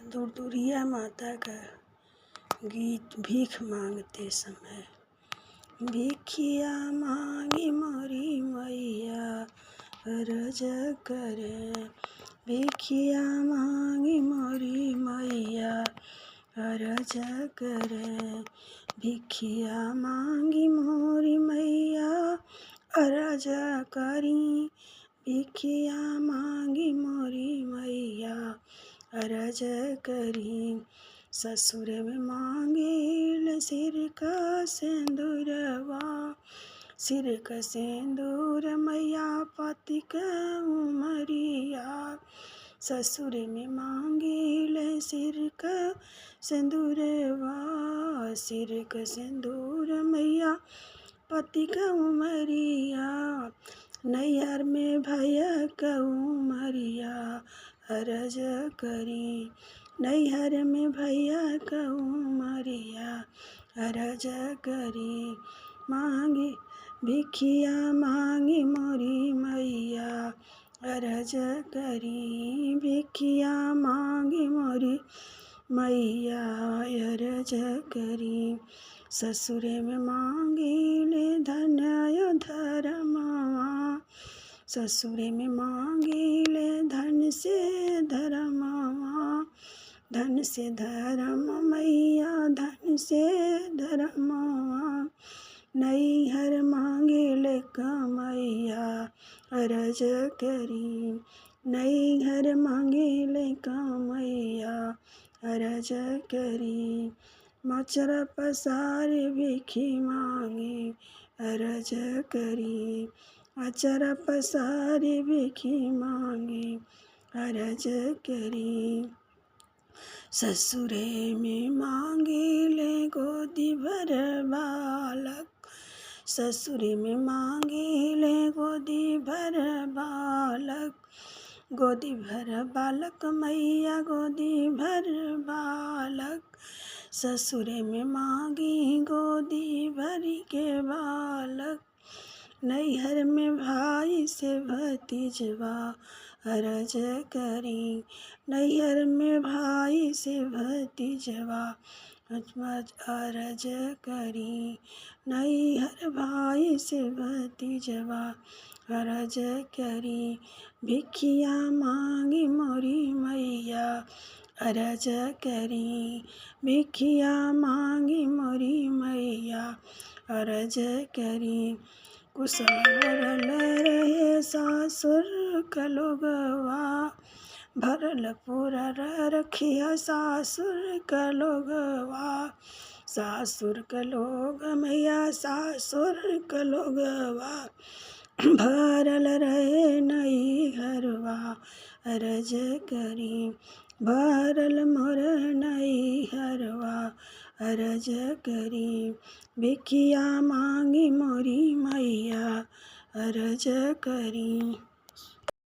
दुर्दुरिया माता का गीत भीख मांगते समय। भिखिया मांगी मोरी मैया अरज करे, भिखिया मांगी मोरी मैया अरज करे, भिखिया मांगी मोरी मैया अरज करी, भिखिया मांगी मोरी मैया अरज करी। ससुर में मांगिल सिर का सिंदूरवा, सिर का सिंदूर मैया पति का उमरिया। ससुर में मांगिल सिर का सिंदूरवा, सिर का सिंदूर मैया पति का उमरिया। नैहर में भैया का उमरिया अरज करी, नैहर में भैया का उमरिया अरज करी। मांगी भिखिया मांगी मोरी मैया अरज करी, भिखिया मांगी मोरी मैया अरज करी। ससुर में मांगिले धन धर्मवा, ससुर में मांगिले धन से धर्मवा, धन से धर्म मैया धन से धर्मवा। नैहर मांगिले कमैया अरज करी, नैहर मांगिले कमैया अरज करी। मचर पसार भिखी मांगी अरज करी, अचर पसार भिखी मांगी अरज करी। ससुरे में मांगिले गोदी भर बालक, ससुरे में मांगिले गोदी भर बालक, गोदी भर बालक मैया गोदी भर बालक। ससुरे में मांगी गोदी भरी के बालक, नैहर में भाई से भतीजवा अरज करी, नैहर में भाई से भतीजवा अरज करी। नैहर भाई से भतीजवा अरज करी, भिखिया मांगी मोरी मैया अरज करी, भिखिया मांगी मोरी मैया अरज करी। कुशल भरल रहे सासुर कलोगवा, भरल पूरा रखिया सासुर कलोगवा, सासुर कलोग मैया सासुर कलोगवा। भरल रहे नैहरवा अरज करी, भरल मोर नैहरवा अरज करी। भिखिया मांगी मोरी मैया अरज करी।